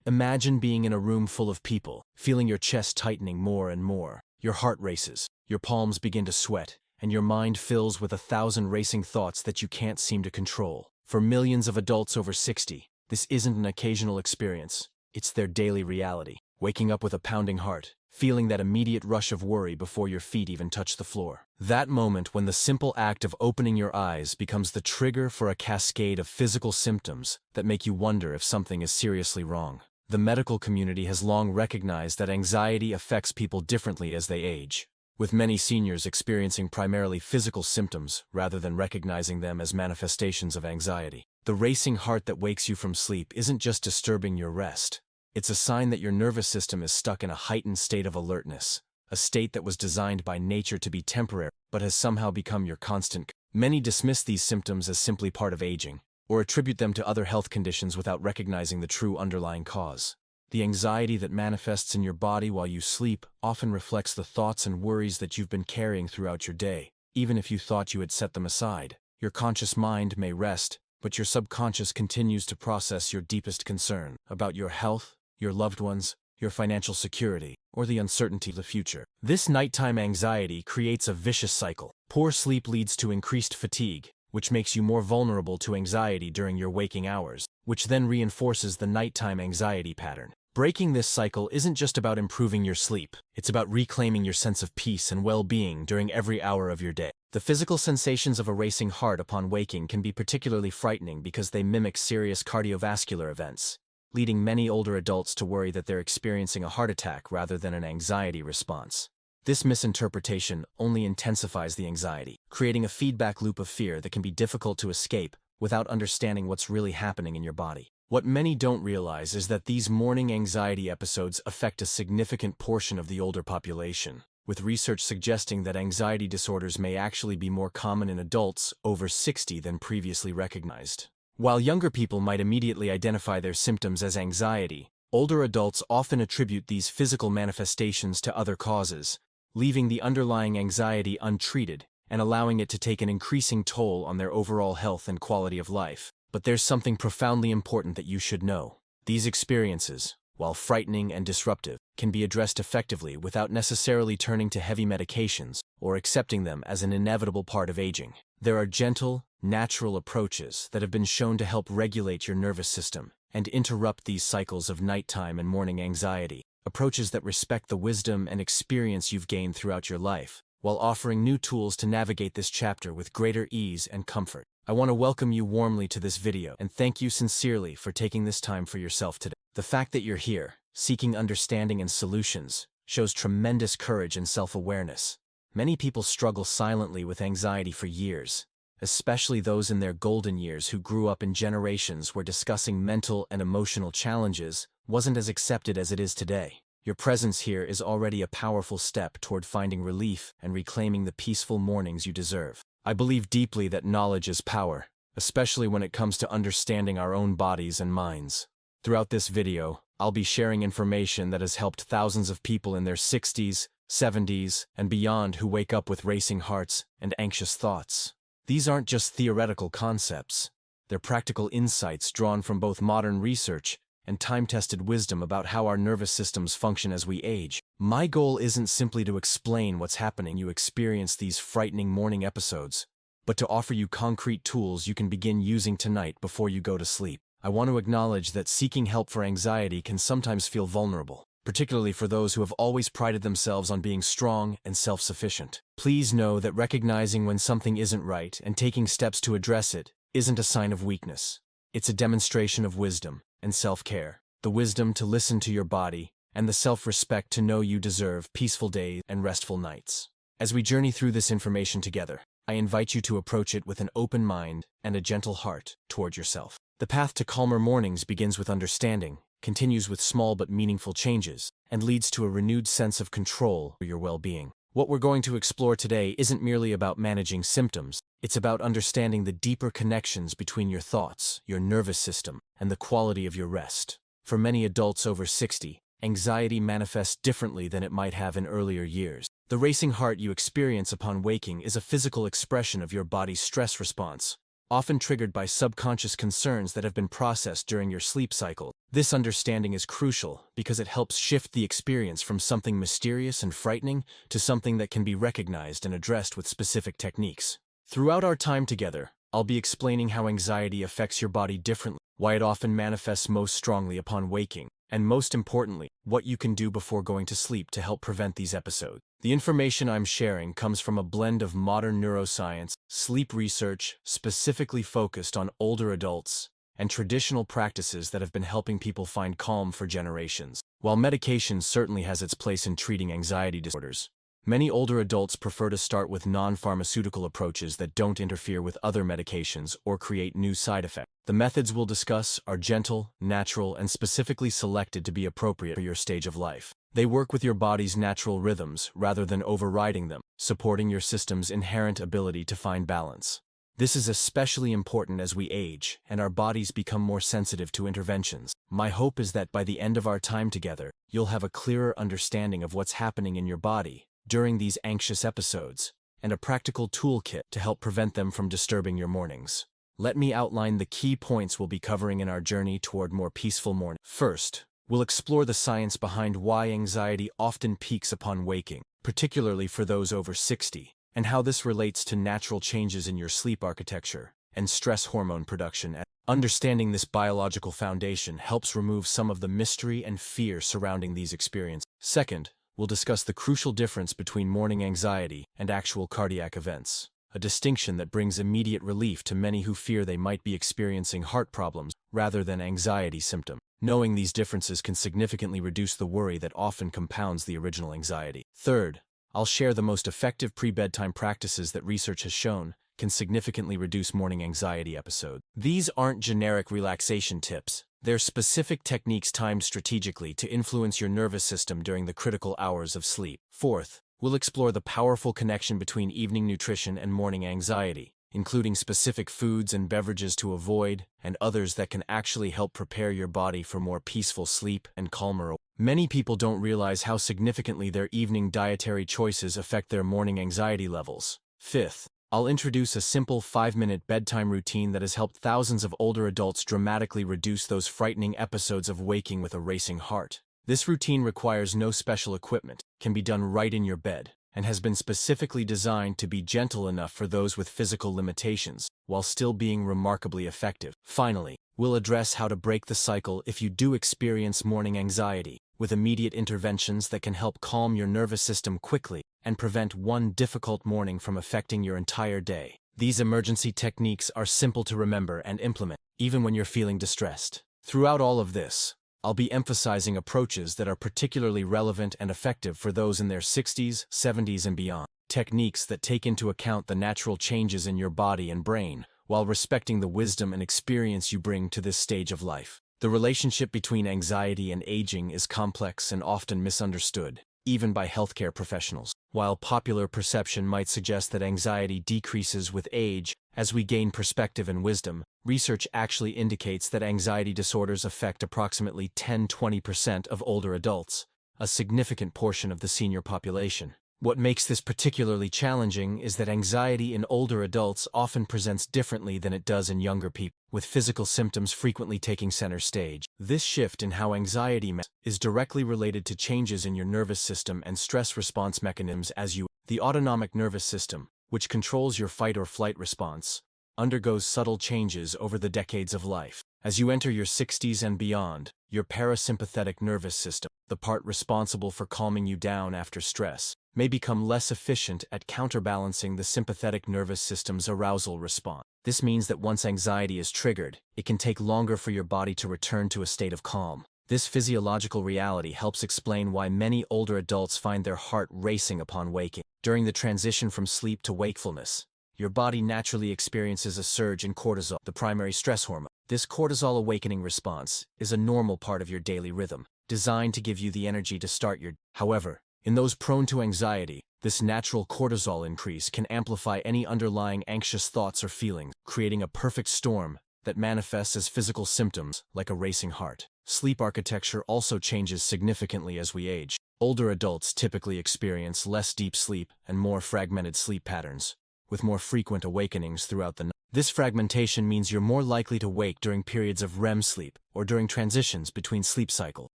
Imagine being in a room full of people, feeling your chest tightening more and more. Your heart races, your palms begin to sweat, and your mind fills with 1,000 racing thoughts that you can't seem to control. For millions of adults over 60, this isn't an occasional experience. It's their daily reality. Waking up with a pounding heart, feeling that immediate rush of worry before your feet even touch the floor. That moment when the simple act of opening your eyes becomes the trigger for a cascade of physical symptoms that make you wonder if something is seriously wrong. The medical community has long recognized that anxiety affects people differently as they age, with many seniors experiencing primarily physical symptoms rather than recognizing them as manifestations of anxiety. The racing heart that wakes you from sleep isn't just disturbing your rest. It's a sign that your nervous system is stuck in a heightened state of alertness, a state that was designed by nature to be temporary but has somehow become your constant. Many dismiss these symptoms as simply part of aging, or attribute them to other health conditions without recognizing the true underlying cause. The anxiety that manifests in your body while you sleep often reflects the thoughts and worries that you've been carrying throughout your day, even if you thought you had set them aside. Your conscious mind may rest, but your subconscious continues to process your deepest concern about your health, your loved ones, your financial security, or the uncertainty of the future. This nighttime anxiety creates a vicious cycle. Poor sleep leads to increased fatigue, which makes you more vulnerable to anxiety during your waking hours, which then reinforces the nighttime anxiety pattern. Breaking this cycle isn't just about improving your sleep, it's about reclaiming your sense of peace and well-being during every hour of your day. The physical sensations of a racing heart upon waking can be particularly frightening because they mimic serious cardiovascular events, leading many older adults to worry that they're experiencing a heart attack rather than an anxiety response. This misinterpretation only intensifies the anxiety, creating a feedback loop of fear that can be difficult to escape without understanding what's really happening in your body. What many don't realize is that these morning anxiety episodes affect a significant portion of the older population, with research suggesting that anxiety disorders may actually be more common in adults over 60 than previously recognized. While younger people might immediately identify their symptoms as anxiety, older adults often attribute these physical manifestations to other causes, leaving the underlying anxiety untreated and allowing it to take an increasing toll on their overall health and quality of life. But there's something profoundly important that you should know. These experiences, while frightening and disruptive, can be addressed effectively without necessarily turning to heavy medications or accepting them as an inevitable part of aging. There are gentle, natural approaches that have been shown to help regulate your nervous system and interrupt these cycles of nighttime and morning anxiety. Approaches that respect the wisdom and experience you've gained throughout your life, while offering new tools to navigate this chapter with greater ease and comfort. I want to welcome you warmly to this video and thank you sincerely for taking this time for yourself today. The fact that you're here, seeking understanding and solutions, shows tremendous courage and self-awareness. Many people struggle silently with anxiety for years, especially those in their golden years who grew up in generations where discussing mental and emotional challenges wasn't as accepted as it is today. Your presence here is already a powerful step toward finding relief and reclaiming the peaceful mornings you deserve. I believe deeply that knowledge is power, especially when it comes to understanding our own bodies and minds. Throughout this video, I'll be sharing information that has helped thousands of people in their 60s, 70s, and beyond who wake up with racing hearts and anxious thoughts. These aren't just theoretical concepts. They're practical insights drawn from both modern research and time-tested wisdom about how our nervous systems function as we age. My goal isn't simply to explain what's happening you experience these frightening morning episodes, but to offer you concrete tools you can begin using tonight before you go to sleep. I want to acknowledge that seeking help for anxiety can sometimes feel vulnerable, particularly for those who have always prided themselves on being strong and self-sufficient. Please know that recognizing when something isn't right and taking steps to address it isn't a sign of weakness. It's a demonstration of wisdom and self-care, the wisdom to listen to your body, and the self-respect to know you deserve peaceful days and restful nights. As we journey through this information together, I invite you to approach it with an open mind and a gentle heart toward yourself. The path to calmer mornings begins with understanding, continues with small but meaningful changes, and leads to a renewed sense of control over your well-being. What we're going to explore today isn't merely about managing symptoms, it's about understanding the deeper connections between your thoughts, your nervous system, and the quality of your rest. For many adults over 60, anxiety manifests differently than it might have in earlier years. The racing heart you experience upon waking is a physical expression of your body's stress response, often triggered by subconscious concerns that have been processed during your sleep cycle. This understanding is crucial because it helps shift the experience from something mysterious and frightening to something that can be recognized and addressed with specific techniques. Throughout our time together, I'll be explaining how anxiety affects your body differently, why it often manifests most strongly upon waking, and most importantly, what you can do before going to sleep to help prevent these episodes. The information I'm sharing comes from a blend of modern neuroscience, sleep research specifically focused on older adults, and traditional practices that have been helping people find calm for generations. While medication certainly has its place in treating anxiety disorders, many older adults prefer to start with non-pharmaceutical approaches that don't interfere with other medications or create new side effects. The methods we'll discuss are gentle, natural, and specifically selected to be appropriate for your stage of life. They work with your body's natural rhythms rather than overriding them, supporting your system's inherent ability to find balance. This is especially important as we age and our bodies become more sensitive to interventions. My hope is that by the end of our time together, you'll have a clearer understanding of what's happening in your body during these anxious episodes, and a practical toolkit to help prevent them from disturbing your mornings. Let me outline the key points we'll be covering in our journey toward more peaceful mornings. First, we'll explore the science behind why anxiety often peaks upon waking, particularly for those over 60, and how this relates to natural changes in your sleep architecture and stress hormone production. Understanding this biological foundation helps remove some of the mystery and fear surrounding these experiences. Second, we'll discuss the crucial difference between morning anxiety and actual cardiac events, a distinction that brings immediate relief to many who fear they might be experiencing heart problems rather than anxiety symptoms. Knowing these differences can significantly reduce the worry that often compounds the original anxiety. Third, I'll share the most effective pre-bedtime practices that research has shown can significantly reduce morning anxiety episodes. These aren't generic relaxation tips. They're specific techniques timed strategically to influence your nervous system during the critical hours of sleep. Fourth, we'll explore the powerful connection between evening nutrition and morning anxiety, including specific foods and beverages to avoid, and others that can actually help prepare your body for more peaceful sleep and calmer. Many people don't realize how significantly their evening dietary choices affect their morning anxiety levels. Fifth, I'll introduce a simple 5-minute bedtime routine that has helped thousands of older adults dramatically reduce those frightening episodes of waking with a racing heart. This routine requires no special equipment, can be done right in your bed, and has been specifically designed to be gentle enough for those with physical limitations, while still being remarkably effective. Finally, we'll address how to break the cycle if you do experience morning anxiety, with immediate interventions that can help calm your nervous system quickly and prevent one difficult morning from affecting your entire day. These emergency techniques are simple to remember and implement, even when you're feeling distressed. Throughout all of this, I'll be emphasizing approaches that are particularly relevant and effective for those in their 60s, 70s, and beyond. Techniques that take into account the natural changes in your body and brain, while respecting the wisdom and experience you bring to this stage of life. The relationship between anxiety and aging is complex and often misunderstood, even by healthcare professionals. While popular perception might suggest that anxiety decreases with age as we gain perspective and wisdom, research actually indicates that anxiety disorders affect approximately 10–20% of older adults, a significant portion of the senior population. What makes this particularly challenging is that anxiety in older adults often presents differently than it does in younger people, with physical symptoms frequently taking center stage. This shift in how anxiety is directly related to changes in your nervous system and stress response mechanisms as you. The autonomic nervous system, which controls your fight or flight response, undergoes subtle changes over the decades of life. As you enter your 60s and beyond, your parasympathetic nervous system, the part responsible for calming you down after stress, may become less efficient at counterbalancing the sympathetic nervous system's arousal response. This means that once anxiety is triggered, it can take longer for your body to return to a state of calm. This physiological reality helps explain why many older adults find their heart racing upon waking. During the transition from sleep to wakefulness, your body naturally experiences a surge in cortisol, the primary stress hormone. This cortisol awakening response is a normal part of your daily rhythm, designed to give you the energy to start your day. However, in those prone to anxiety, this natural cortisol increase can amplify any underlying anxious thoughts or feelings, creating a perfect storm that manifests as physical symptoms like a racing heart. Sleep architecture also changes significantly as we age. Older adults typically experience less deep sleep and more fragmented sleep patterns, with more frequent awakenings throughout the night. This fragmentation means you're more likely to wake during periods of REM sleep or during transitions between sleep cycles,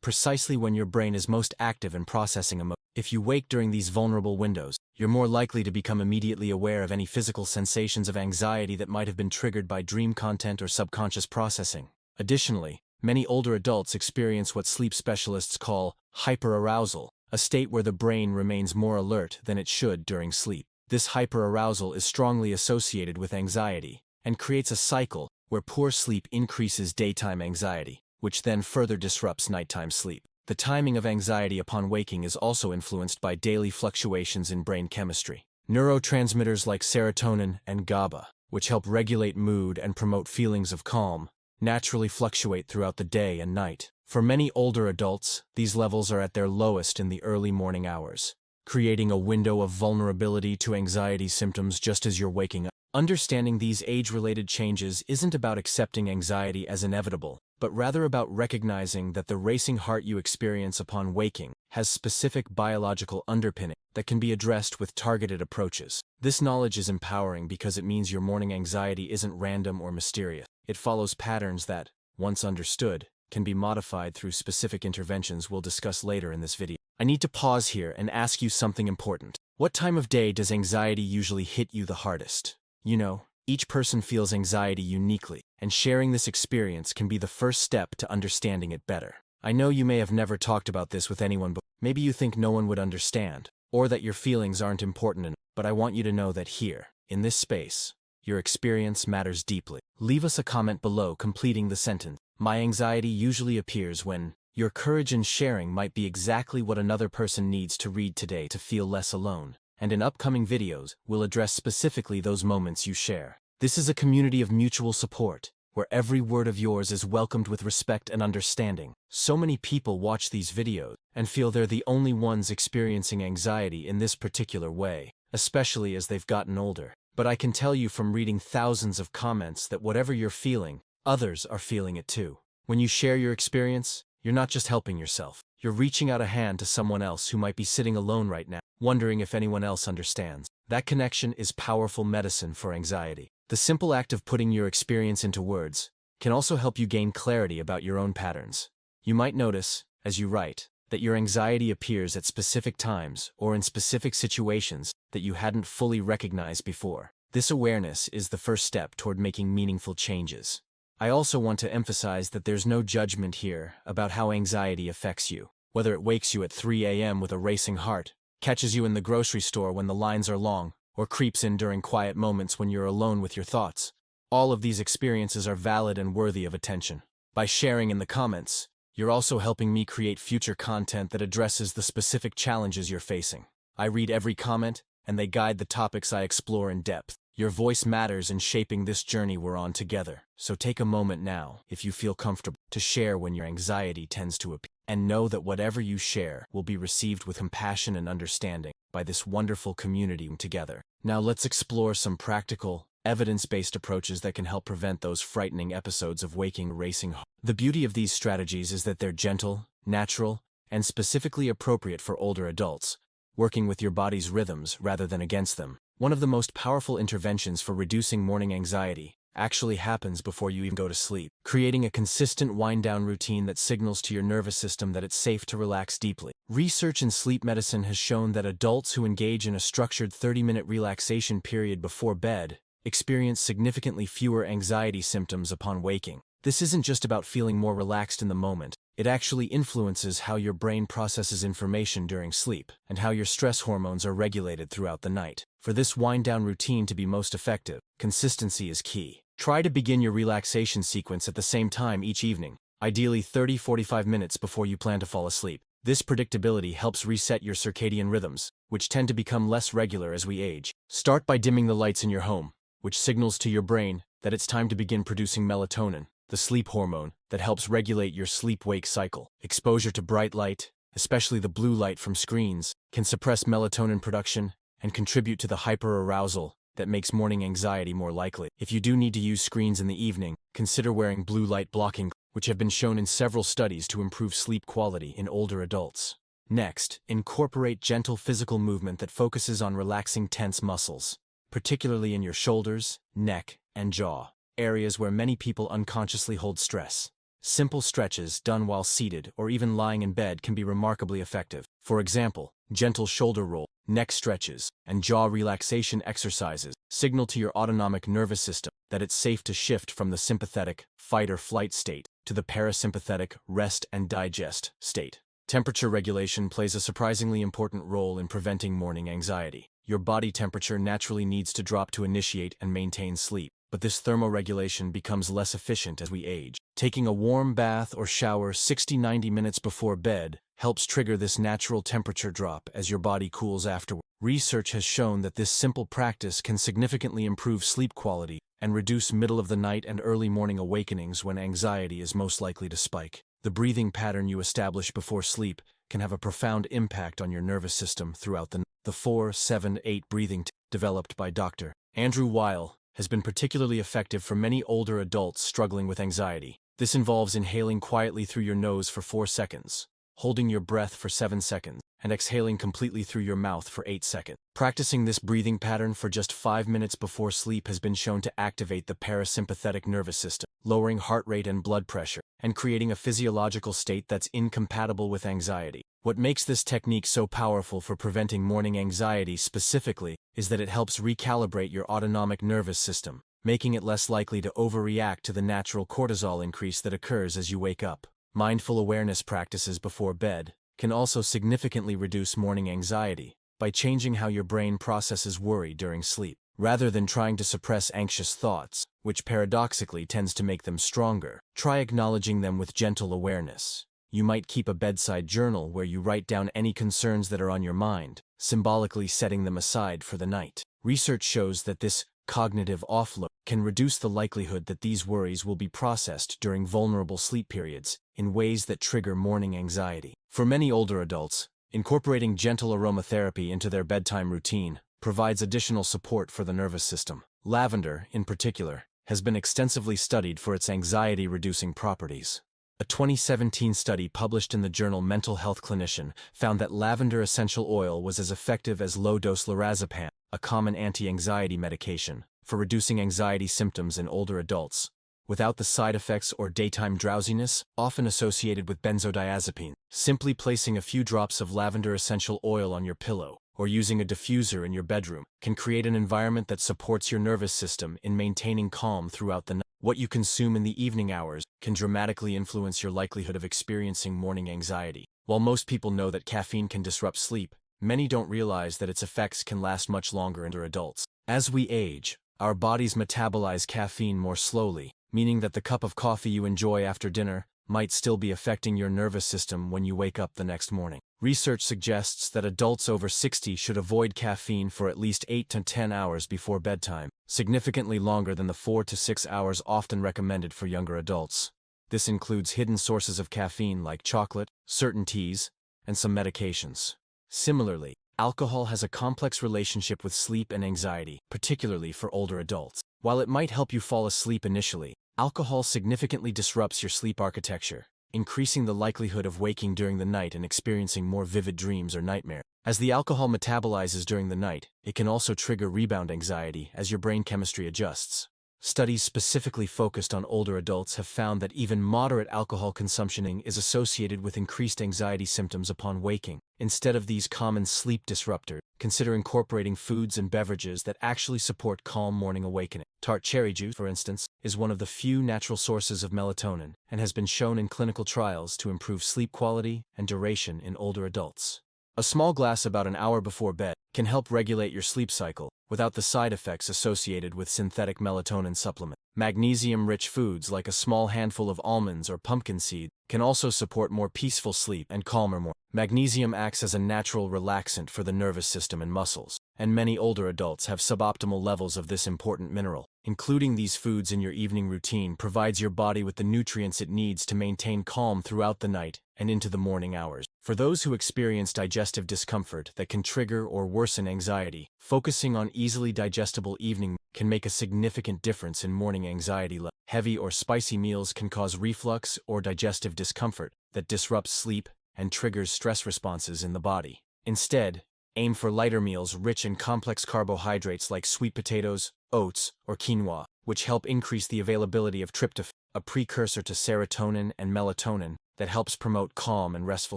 precisely when your brain is most active in processing emotions. If you wake during these vulnerable windows, you're more likely to become immediately aware of any physical sensations of anxiety that might have been triggered by dream content or subconscious processing. Additionally, many older adults experience what sleep specialists call hyperarousal, a state where the brain remains more alert than it should during sleep. This hyperarousal is strongly associated with anxiety and creates a cycle where poor sleep increases daytime anxiety, which then further disrupts nighttime sleep. The timing of anxiety upon waking is also influenced by daily fluctuations in brain chemistry. Neurotransmitters like serotonin and GABA, which help regulate mood and promote feelings of calm, naturally fluctuate throughout the day and night. For many older adults, these levels are at their lowest in the early morning hours, creating a window of vulnerability to anxiety symptoms just as you're waking up. Understanding these age-related changes isn't about accepting anxiety as inevitable, but rather about recognizing that the racing heart you experience upon waking has specific biological underpinning that can be addressed with targeted approaches. This knowledge is empowering because it means your morning anxiety isn't random or mysterious. It follows patterns that, once understood, can be modified through specific interventions we'll discuss later in this video. I need to pause here and ask you something important. What time of day does anxiety usually hit you the hardest? You know, each person feels anxiety uniquely, and sharing this experience can be the first step to understanding it better. I know you may have never talked about this with anyone before. Maybe you think no one would understand, or that your feelings aren't important enough, but I want you to know that here, in this space, your experience matters deeply. Leave us a comment below completing the sentence. My anxiety usually appears when. Your courage in sharing might be exactly what another person needs to read today to feel less alone. And in upcoming videos, we'll address specifically those moments you share. This is a community of mutual support, where every word of yours is welcomed with respect and understanding. So many people watch these videos and feel they're the only ones experiencing anxiety in this particular way, especially as they've gotten older. But I can tell you from reading thousands of comments that whatever you're feeling, others are feeling it too. When you share your experience, you're not just helping yourself. You're reaching out a hand to someone else who might be sitting alone right now, wondering if anyone else understands. That connection is powerful medicine for anxiety. The simple act of putting your experience into words can also help you gain clarity about your own patterns. You might notice, as you write, that your anxiety appears at specific times or in specific situations that you hadn't fully recognized before. This awareness is the first step toward making meaningful changes. I also want to emphasize that there's no judgment here about how anxiety affects you. Whether it wakes you at 3 a.m. with a racing heart, catches you in the grocery store when the lines are long, or creeps in during quiet moments when you're alone with your thoughts. All of these experiences are valid and worthy of attention. By sharing in the comments, you're also helping me create future content that addresses the specific challenges you're facing. I read every comment, and they guide the topics I explore in depth. Your voice matters in shaping this journey we're on together. So take a moment now, if you feel comfortable, to share when your anxiety tends to appear. And know that whatever you share will be received with compassion and understanding by this wonderful community together. Now let's explore some practical, evidence-based approaches that can help prevent those frightening episodes of waking racing heart. The beauty of these strategies is that they're gentle, natural, and specifically appropriate for older adults, working with your body's rhythms rather than against them. One of the most powerful interventions for reducing morning anxiety actually happens before you even go to sleep, creating a consistent wind-down routine that signals to your nervous system that it's safe to relax deeply. Research in sleep medicine has shown that adults who engage in a structured 30-minute relaxation period before bed experience significantly fewer anxiety symptoms upon waking. This isn't just about feeling more relaxed in the moment. It actually influences how your brain processes information during sleep, and how your stress hormones are regulated throughout the night. For this wind-down routine to be most effective, consistency is key. Try to begin your relaxation sequence at the same time each evening, ideally 30-45 minutes before you plan to fall asleep. This predictability helps reset your circadian rhythms, which tend to become less regular as we age. Start by dimming the lights in your home, which signals to your brain that it's time to begin producing melatonin, the sleep hormone that helps regulate your sleep-wake cycle. Exposure to bright light, especially the blue light from screens, can suppress melatonin production and contribute to the hyperarousal that makes morning anxiety more likely. If you do need to use screens in the evening, consider wearing blue light blocking, which have been shown in several studies to improve sleep quality in older adults. Next, incorporate gentle physical movement that focuses on relaxing tense muscles, particularly in your shoulders, neck, and jaw, areas where many people unconsciously hold stress. Simple stretches done while seated or even lying in bed can be remarkably effective. For example, gentle shoulder roll, neck stretches, and jaw relaxation exercises signal to your autonomic nervous system that it's safe to shift from the sympathetic, fight or flight state to the parasympathetic, rest and digest state. Temperature regulation plays a surprisingly important role in preventing morning anxiety. Your body temperature naturally needs to drop to initiate and maintain sleep, but this thermoregulation becomes less efficient as we age. Taking a warm bath or shower 60–90 minutes before bed helps trigger this natural temperature drop as your body cools afterward. Research has shown that this simple practice can significantly improve sleep quality and reduce middle-of-the-night and early morning awakenings when anxiety is most likely to spike. The breathing pattern you establish before sleep can have a profound impact on your nervous system throughout the night. The 4-7-8 breathing developed by Dr. Andrew Weil has been particularly effective for many older adults struggling with anxiety. This involves inhaling quietly through your nose for 4 seconds, holding your breath for 7 seconds, and exhaling completely through your mouth for 8 seconds. Practicing this breathing pattern for just 5 minutes before sleep has been shown to activate the parasympathetic nervous system, lowering heart rate and blood pressure, and creating a physiological state that's incompatible with anxiety. What makes this technique so powerful for preventing morning anxiety specifically is that it helps recalibrate your autonomic nervous system, making it less likely to overreact to the natural cortisol increase that occurs as you wake up. Mindful awareness practices before bed can also significantly reduce morning anxiety by changing how your brain processes worry during sleep. Rather than trying to suppress anxious thoughts, which paradoxically tends to make them stronger, try acknowledging them with gentle awareness. You might keep a bedside journal where you write down any concerns that are on your mind, symbolically setting them aside for the night. Research shows that this cognitive offload can reduce the likelihood that these worries will be processed during vulnerable sleep periods in ways that trigger morning anxiety. For many older adults, incorporating gentle aromatherapy into their bedtime routine provides additional support for the nervous system. Lavender, in particular, has been extensively studied for its anxiety-reducing properties. A 2017 study published in the journal Mental Health Clinician found that lavender essential oil was as effective as low-dose lorazepam, a common anti-anxiety medication, for reducing anxiety symptoms in older adults, without the side effects or daytime drowsiness often associated with benzodiazepine. Simply placing a few drops of lavender essential oil on your pillow or using a diffuser in your bedroom can create an environment that supports your nervous system in maintaining calm throughout the night. What you consume in the evening hours can dramatically influence your likelihood of experiencing morning anxiety. While most people know that caffeine can disrupt sleep, many don't realize that its effects can last much longer in adults. As we age, our bodies metabolize caffeine more slowly, meaning that the cup of coffee you enjoy after dinner might still be affecting your nervous system when you wake up the next morning. Research suggests that adults over 60 should avoid caffeine for at least 8 to 10 hours before bedtime, significantly longer than the 4 to 6 hours often recommended for younger adults. This includes hidden sources of caffeine like chocolate, certain teas, and some medications. Similarly, alcohol has a complex relationship with sleep and anxiety, particularly for older adults. While it might help you fall asleep initially, alcohol significantly disrupts your sleep architecture, increasing the likelihood of waking during the night and experiencing more vivid dreams or nightmares. As the alcohol metabolizes during the night, it can also trigger rebound anxiety as your brain chemistry adjusts. Studies specifically focused on older adults have found that even moderate alcohol consumption is associated with increased anxiety symptoms upon waking. Instead of these common sleep disruptors, consider incorporating foods and beverages that actually support calm morning awakening. Tart cherry juice, for instance, is one of the few natural sources of melatonin and has been shown in clinical trials to improve sleep quality and duration in older adults. A small glass about an hour before bed can help regulate your sleep cycle without the side effects associated with synthetic melatonin supplements. Magnesium-rich foods like a small handful of almonds or pumpkin seed can also support more peaceful sleep and calmer morning. Magnesium acts as a natural relaxant for the nervous system and muscles, and many older adults have suboptimal levels of this important mineral. Including these foods in your evening routine provides your body with the nutrients it needs to maintain calm throughout the night and into the morning hours. For those who experience digestive discomfort that can trigger or worsen anxiety, focusing on easily digestible evening can make a significant difference in morning anxiety levels. Heavy or spicy meals can cause reflux or digestive discomfort that disrupts sleep and triggers stress responses in the body. Instead, aim for lighter meals rich in complex carbohydrates like sweet potatoes, oats, or quinoa. which help increase the availability of tryptophan, a precursor to serotonin and melatonin that helps promote calm and restful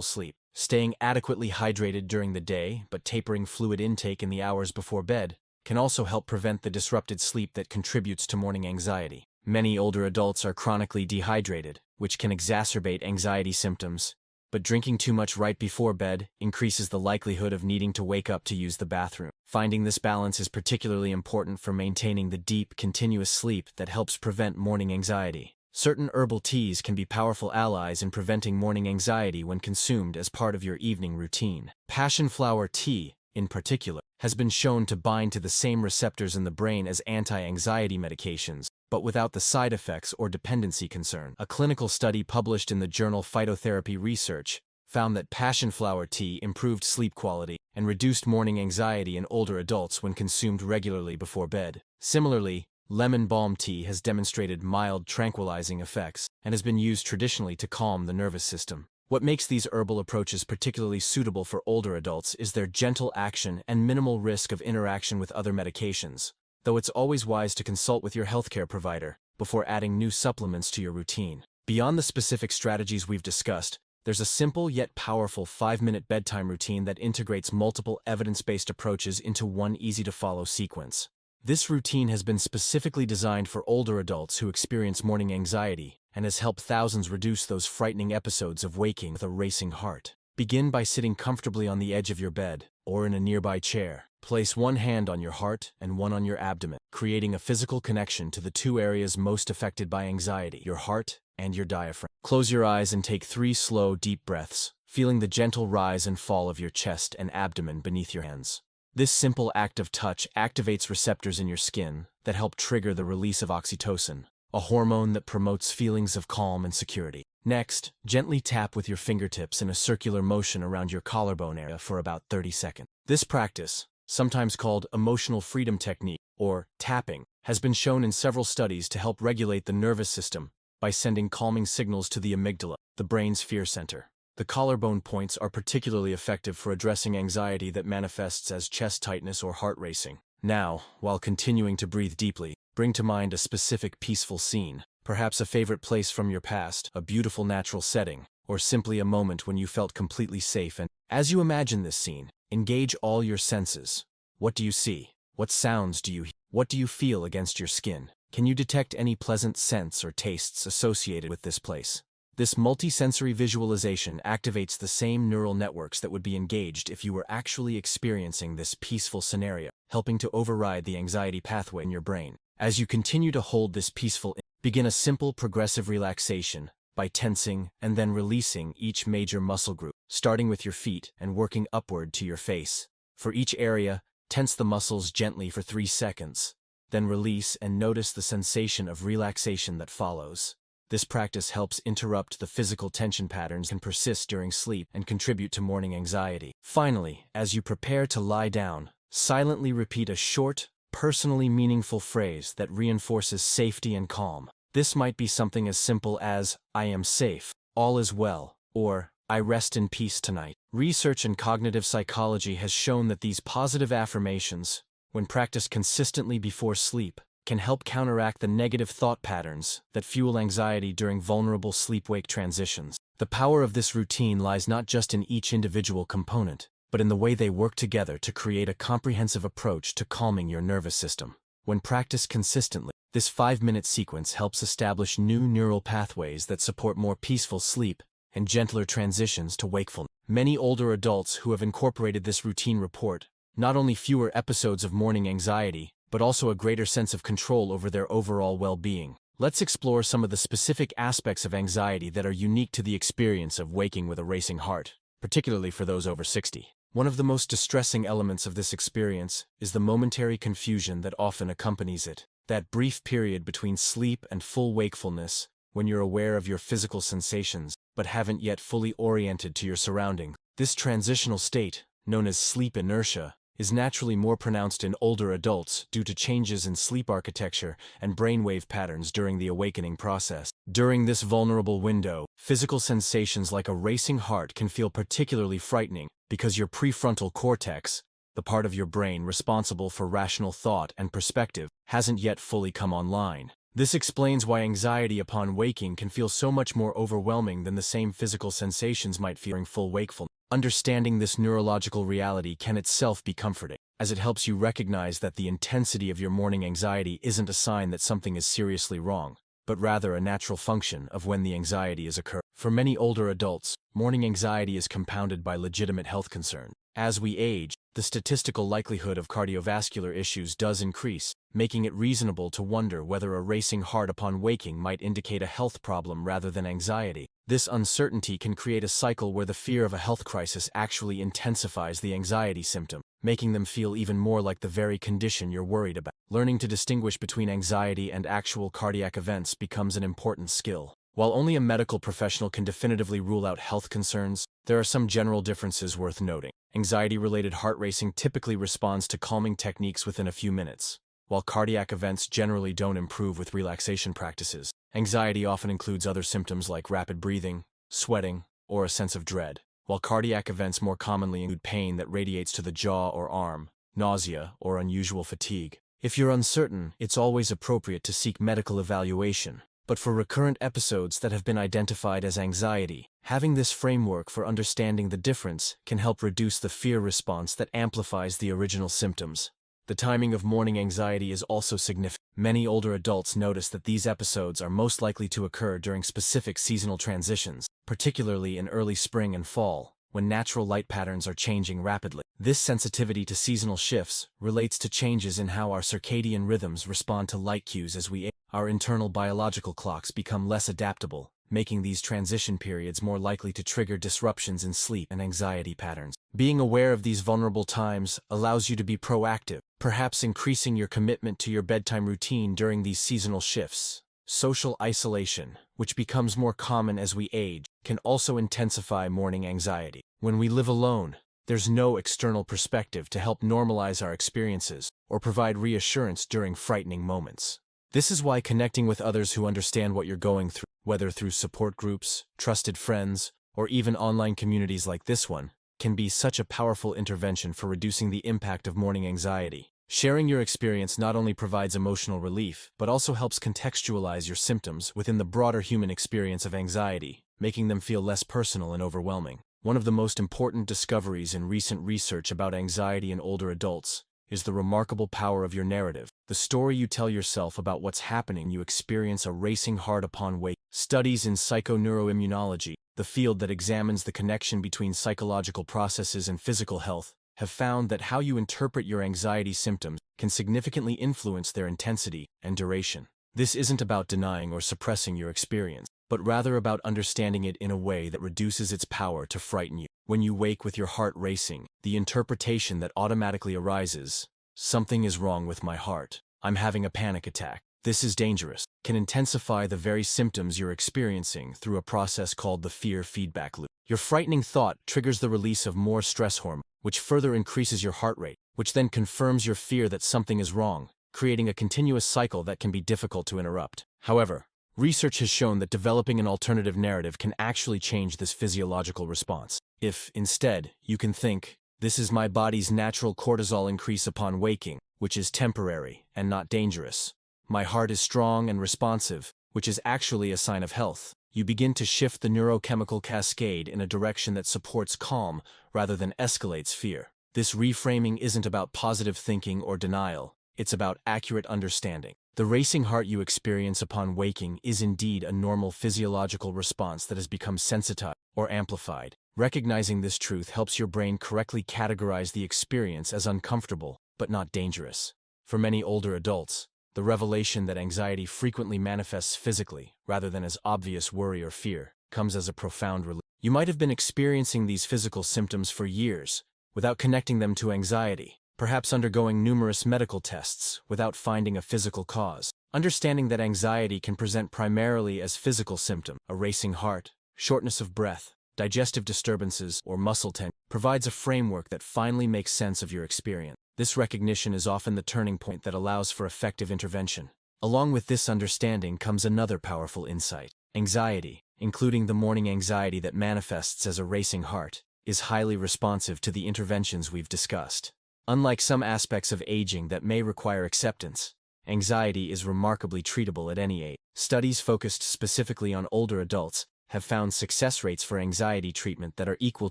sleep. Staying adequately hydrated during the day, but tapering fluid intake in the hours before bed, can also help prevent the disrupted sleep that contributes to morning anxiety. Many older adults are chronically dehydrated, which can exacerbate anxiety symptoms, but drinking too much right before bed increases the likelihood of needing to wake up to use the bathroom. Finding this balance is particularly important for maintaining the deep, continuous sleep that helps prevent morning anxiety. Certain herbal teas can be powerful allies in preventing morning anxiety when consumed as part of your evening routine. Passion flower tea, in particular, has been shown to bind to the same receptors in the brain as anti-anxiety medications, but without the side effects or dependency concern. A clinical study published in the journal Phytotherapy Research found that passion flower tea improved sleep quality and reduced morning anxiety in older adults when consumed regularly before bed. Similarly, lemon balm tea has demonstrated mild tranquilizing effects and has been used traditionally to calm the nervous system. What makes these herbal approaches particularly suitable for older adults is their gentle action and minimal risk of interaction with other medications, though it's always wise to consult with your healthcare provider before adding new supplements to your routine. Beyond the specific strategies we've discussed, there's a simple yet powerful 5-minute bedtime routine that integrates multiple evidence-based approaches into one easy-to-follow sequence. This routine has been specifically designed for older adults who experience morning anxiety and has helped thousands reduce those frightening episodes of waking with a racing heart. Begin by sitting comfortably on the edge of your bed or in a nearby chair. Place one hand on your heart and one on your abdomen, creating a physical connection to the two areas most affected by anxiety, your heart and your diaphragm. Close your eyes and take 3 slow, deep breaths, feeling the gentle rise and fall of your chest and abdomen beneath your hands. This simple act of touch activates receptors in your skin that help trigger the release of oxytocin, a hormone that promotes feelings of calm and security. Next, gently tap with your fingertips in a circular motion around your collarbone area for about 30 seconds. This practice, sometimes called emotional freedom technique or tapping, has been shown in several studies to help regulate the nervous system by sending calming signals to the amygdala, the brain's fear center. The collarbone points are particularly effective for addressing anxiety that manifests as chest tightness or heart racing. Now, while continuing to breathe deeply, bring to mind a specific peaceful scene, perhaps a favorite place from your past, a beautiful natural setting, or simply a moment when you felt completely safe. And as you imagine this scene, engage all your senses. What do you see? What sounds do you hear? What do you feel against your skin? Can you detect any pleasant scents or tastes associated with this place? This multisensory visualization activates the same neural networks that would be engaged if you were actually experiencing this peaceful scenario, helping to override the anxiety pathway in your brain. As you continue to hold this peaceful, begin a simple progressive relaxation by tensing and then releasing each major muscle group, starting with your feet and working upward to your face. For each area, tense the muscles gently for 3 seconds, then release and notice the sensation of relaxation that follows. This practice helps interrupt the physical tension patterns that can persist during sleep and contribute to morning anxiety. Finally, as you prepare to lie down, silently repeat a short, personally meaningful phrase that reinforces safety and calm. This might be something as simple as, "I am safe, all is well," or "I rest in peace tonight." Research in cognitive psychology has shown that these positive affirmations, when practiced consistently before sleep, can help counteract the negative thought patterns that fuel anxiety during vulnerable sleep-wake transitions. The power of this routine lies not just in each individual component, but in the way they work together to create a comprehensive approach to calming your nervous system. When practiced consistently, this 5-minute sequence helps establish new neural pathways that support more peaceful sleep and gentler transitions to wakefulness. Many older adults who have incorporated this routine report not only fewer episodes of morning anxiety, but also a greater sense of control over their overall well-being. Let's explore some of the specific aspects of anxiety that are unique to the experience of waking with a racing heart, particularly for those over 60. One of the most distressing elements of this experience is the momentary confusion that often accompanies it. That brief period between sleep and full wakefulness, when you're aware of your physical sensations, but haven't yet fully oriented to your surroundings. This transitional state, known as sleep inertia, is naturally more pronounced in older adults due to changes in sleep architecture and brainwave patterns during the awakening process. During this vulnerable window, physical sensations like a racing heart can feel particularly frightening because your prefrontal cortex, The part of your brain responsible for rational thought and perspective hasn't yet fully come online. This explains why anxiety upon waking can feel so much more overwhelming than the same physical sensations might feel during full wakefulness. Understanding this neurological reality can itself be comforting, as it helps you recognize that the intensity of your morning anxiety isn't a sign that something is seriously wrong, but rather a natural function of when the anxiety is occurring. For many older adults, morning anxiety is compounded by legitimate health concerns. As we age, the statistical likelihood of cardiovascular issues does increase, making it reasonable to wonder whether a racing heart upon waking might indicate a health problem rather than anxiety. This uncertainty can create a cycle where the fear of a health crisis actually intensifies the anxiety symptom, making them feel even more like the very condition you're worried about. Learning to distinguish between anxiety and actual cardiac events becomes an important skill. While only a medical professional can definitively rule out health concerns, there are some general differences worth noting. Anxiety-related heart racing typically responds to calming techniques within a few minutes, while cardiac events generally don't improve with relaxation practices. Anxiety often includes other symptoms like rapid breathing, sweating, or a sense of dread, while cardiac events more commonly include pain that radiates to the jaw or arm, nausea, or unusual fatigue. If you're uncertain, it's always appropriate to seek medical evaluation. But for recurrent episodes that have been identified as anxiety, having this framework for understanding the difference can help reduce the fear response that amplifies the original symptoms. The timing of morning anxiety is also significant. Many older adults notice that these episodes are most likely to occur during specific seasonal transitions, particularly in early spring and fall, when natural light patterns are changing rapidly. This sensitivity to seasonal shifts relates to changes in how our circadian rhythms respond to light cues as we age. Our internal biological clocks become less adaptable, making these transition periods more likely to trigger disruptions in sleep and anxiety patterns. Being aware of these vulnerable times allows you to be proactive, perhaps increasing your commitment to your bedtime routine during these seasonal shifts. Social isolation, which becomes more common as we age, can also intensify morning anxiety. When we live alone, there's no external perspective to help normalize our experiences or provide reassurance during frightening moments. This is why connecting with others who understand what you're going through, whether through support groups, trusted friends, or even online communities like this one, can be such a powerful intervention for reducing the impact of morning anxiety. Sharing your experience not only provides emotional relief, but also helps contextualize your symptoms within the broader human experience of anxiety, making them feel less personal and overwhelming. One of the most important discoveries in recent research about anxiety in older adults is the remarkable power of your narrative. The story you tell yourself about what's happening, you experience a racing heart upon wake. Studies in psychoneuroimmunology, the field that examines the connection between psychological processes and physical health, have found that how you interpret your anxiety symptoms can significantly influence their intensity and duration. This isn't about denying or suppressing your experience, but rather about understanding it in a way that reduces its power to frighten you. When you wake with your heart racing, the interpretation that automatically arises, "Something is wrong with my heart. I'm having a panic attack. This is dangerous," can intensify the very symptoms you're experiencing through a process called the fear feedback loop. Your frightening thought triggers the release of more stress hormone, which further increases your heart rate, which then confirms your fear that something is wrong, creating a continuous cycle that can be difficult to interrupt. However, research has shown that developing an alternative narrative can actually change this physiological response. If, instead, you can think, "This is my body's natural cortisol increase upon waking, which is temporary and not dangerous. My heart is strong and responsive, which is actually a sign of health," you begin to shift the neurochemical cascade in a direction that supports calm rather than escalates fear. This reframing isn't about positive thinking or denial, it's about accurate understanding. The racing heart you experience upon waking is indeed a normal physiological response that has become sensitized or amplified. Recognizing this truth helps your brain correctly categorize the experience as uncomfortable, but not dangerous. For many older adults, the revelation that anxiety frequently manifests physically, rather than as obvious worry or fear, comes as a profound relief. You might have been experiencing these physical symptoms for years, without connecting them to anxiety, perhaps undergoing numerous medical tests without finding a physical cause. Understanding that anxiety can present primarily as physical symptoms, a racing heart, shortness of breath, digestive disturbances, or muscle tension, provides a framework that finally makes sense of your experience. This recognition is often the turning point that allows for effective intervention. Along with this understanding comes another powerful insight. Anxiety, including the morning anxiety that manifests as a racing heart, is highly responsive to the interventions we've discussed. Unlike some aspects of aging that may require acceptance, anxiety is remarkably treatable at any age. Studies focused specifically on older adults have found success rates for anxiety treatment that are equal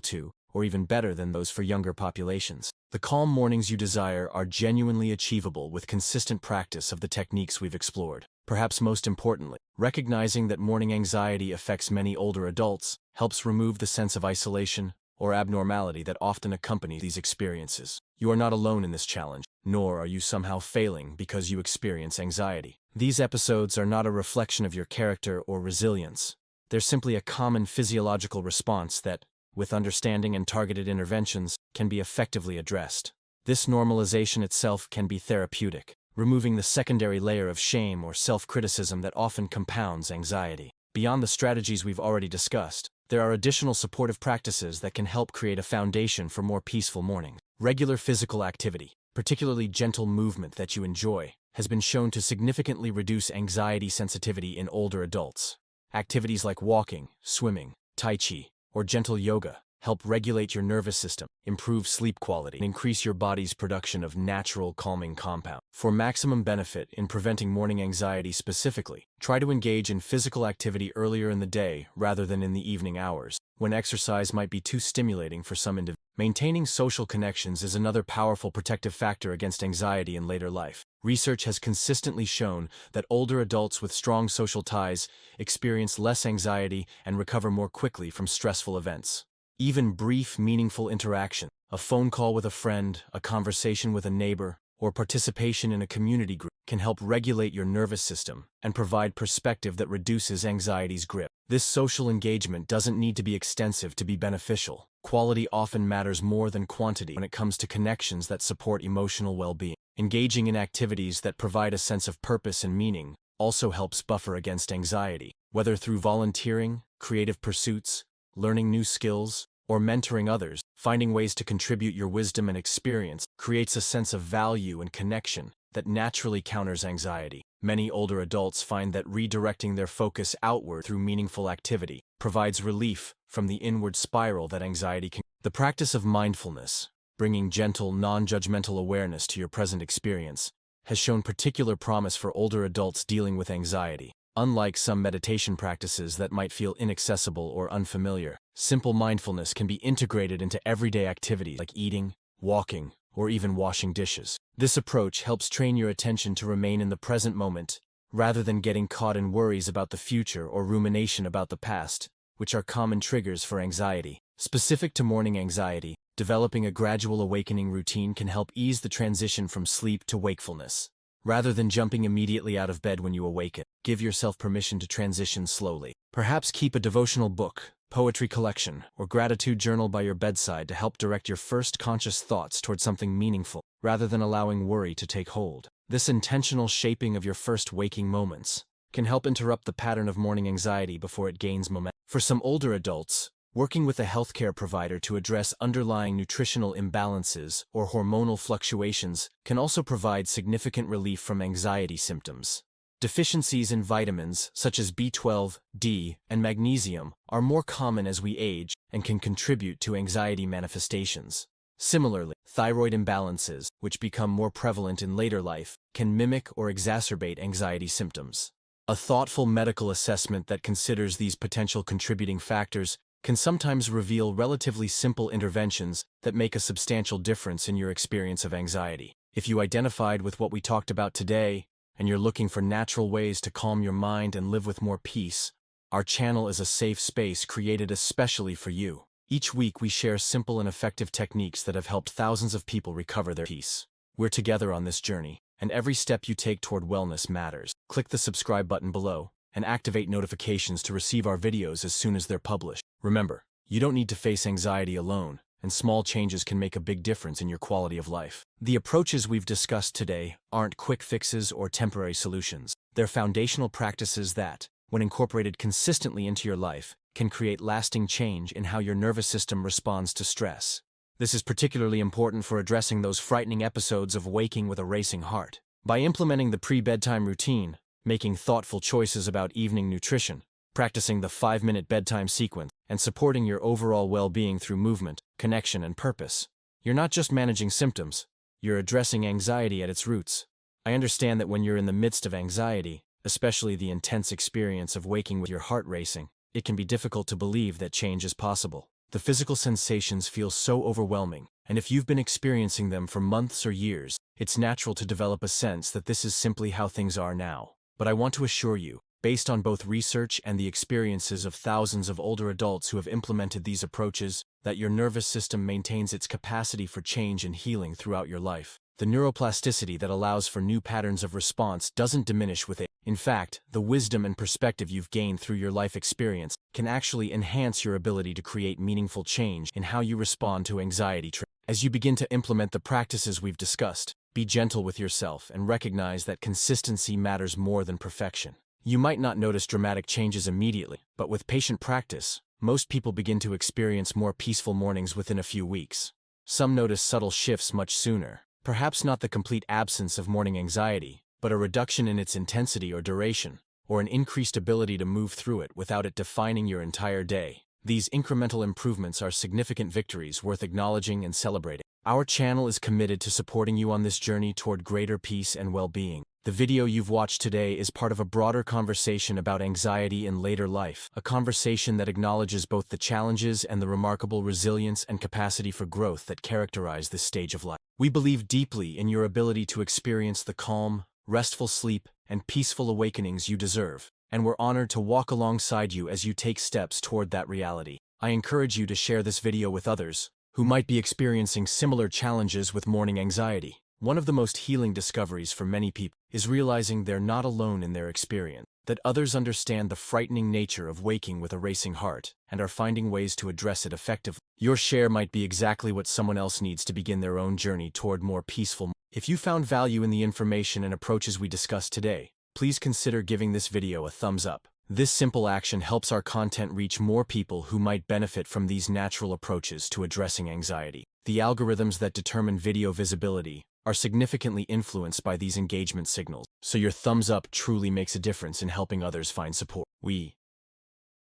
to, or even better than those for younger populations. The calm mornings you desire are genuinely achievable with consistent practice of the techniques we've explored. Perhaps most importantly, recognizing that morning anxiety affects many older adults helps remove the sense of isolation or abnormality that often accompany these experiences. You are not alone in this challenge, nor are you somehow failing because you experience anxiety. These episodes are not a reflection of your character or resilience. They're simply a common physiological response that, with understanding and targeted interventions, can be effectively addressed. This normalization itself can be therapeutic, removing the secondary layer of shame or self-criticism that often compounds anxiety. Beyond the strategies we've already discussed, there are additional supportive practices that can help create a foundation for more peaceful mornings. Regular physical activity, particularly gentle movement that you enjoy, has been shown to significantly reduce anxiety sensitivity in older adults. Activities like walking, swimming, tai chi, or gentle yoga help regulate your nervous system, improve sleep quality, and increase your body's production of natural calming compounds. For maximum benefit in preventing morning anxiety specifically, try to engage in physical activity earlier in the day rather than in the evening hours, when exercise might be too stimulating for some individuals. Maintaining social connections is another powerful protective factor against anxiety in later life. Research has consistently shown that older adults with strong social ties experience less anxiety and recover more quickly from stressful events. Even brief, meaningful interaction, a phone call with a friend, a conversation with a neighbor, or participation in a community group can help regulate your nervous system and provide perspective that reduces anxiety's grip. This social engagement doesn't need to be extensive to be beneficial. Quality often matters more than quantity when it comes to connections that support emotional well-being. Engaging in activities that provide a sense of purpose and meaning also helps buffer against anxiety, whether through volunteering, creative pursuits, learning new skills, or mentoring others. Finding ways to contribute your wisdom and experience creates a sense of value and connection that naturally counters anxiety. Many older adults find that redirecting their focus outward through meaningful activity provides relief from the inward spiral that anxiety can. The practice of mindfulness, bringing gentle, non-judgmental awareness to your present experience, has shown particular promise for older adults dealing with anxiety. Unlike some meditation practices that might feel inaccessible or unfamiliar, simple mindfulness can be integrated into everyday activities like eating, walking, or even washing dishes. This approach helps train your attention to remain in the present moment, rather than getting caught in worries about the future or rumination about the past, which are common triggers for anxiety. Specific to morning anxiety, developing a gradual awakening routine can help ease the transition from sleep to wakefulness. Rather than jumping immediately out of bed when you awaken, give yourself permission to transition slowly. Perhaps keep a devotional book, poetry collection, or gratitude journal by your bedside to help direct your first conscious thoughts toward something meaningful, rather than allowing worry to take hold. This intentional shaping of your first waking moments can help interrupt the pattern of morning anxiety before it gains momentum. For some older adults, working with a healthcare provider to address underlying nutritional imbalances or hormonal fluctuations can also provide significant relief from anxiety symptoms. Deficiencies in vitamins, such as B12, D, and magnesium, are more common as we age and can contribute to anxiety manifestations. Similarly, thyroid imbalances, which become more prevalent in later life, can mimic or exacerbate anxiety symptoms. A thoughtful medical assessment that considers these potential contributing factors can sometimes reveal relatively simple interventions that make a substantial difference in your experience of anxiety. If you identified with what we talked about today, and you're looking for natural ways to calm your mind and live with more peace, our channel is a safe space created especially for you. Each week we share simple and effective techniques that have helped thousands of people recover their peace. We're together on this journey, and every step you take toward wellness matters. Click the subscribe button below and activate notifications to receive our videos as soon as they're published. Remember, you don't need to face anxiety alone, and small changes can make a big difference in your quality of life. The approaches we've discussed today aren't quick fixes or temporary solutions. They're foundational practices that, when incorporated consistently into your life, can create lasting change in how your nervous system responds to stress. This is particularly important for addressing those frightening episodes of waking with a racing heart. By implementing the pre-bedtime routine, making thoughtful choices about evening nutrition, practicing the 5-minute bedtime sequence, and supporting your overall well-being through movement, connection, and purpose, you're not just managing symptoms, You're addressing anxiety at its roots. I understand that when you're in the midst of anxiety, especially the intense experience of waking with your heart racing, it can be difficult to believe that change is possible. The physical sensations feel so overwhelming, and if you've been experiencing them for months or years, it's natural to develop a sense that this is simply how things are now. But I want to assure you, based on both research and the experiences of thousands of older adults who have implemented these approaches, that your nervous system maintains its capacity for change and healing throughout your life. The neuroplasticity that allows for new patterns of response doesn't diminish with age. In fact, the wisdom and perspective you've gained through your life experience can actually enhance your ability to create meaningful change in how you respond to anxiety. As you begin to implement the practices we've discussed, be gentle with yourself and recognize that consistency matters more than perfection. You might not notice dramatic changes immediately, but with patient practice, most people begin to experience more peaceful mornings within a few weeks. Some notice subtle shifts much sooner, perhaps not the complete absence of morning anxiety, but a reduction in its intensity or duration, or an increased ability to move through it without it defining your entire day. These incremental improvements are significant victories worth acknowledging and celebrating. Our channel is committed to supporting you on this journey toward greater peace and well-being. The video you've watched today is part of a broader conversation about anxiety in later life, a conversation that acknowledges both the challenges and the remarkable resilience and capacity for growth that characterize this stage of life. We believe deeply in your ability to experience the calm, restful sleep, and peaceful awakenings you deserve, and we're honored to walk alongside you as you take steps toward that reality. I encourage you to share this video with others who might be experiencing similar challenges with morning anxiety. One of the most healing discoveries for many people is realizing they're not alone in their experience, that others understand the frightening nature of waking with a racing heart and are finding ways to address it effectively. Your share might be exactly what someone else needs to begin their own journey toward more peaceful. If you found value in the information and approaches we discussed today, please consider giving this video a thumbs up. This simple action helps our content reach more people who might benefit from these natural approaches to addressing anxiety. The algorithms that determine video visibility are significantly influenced by these engagement signals, so your thumbs up truly makes a difference in helping others find support. We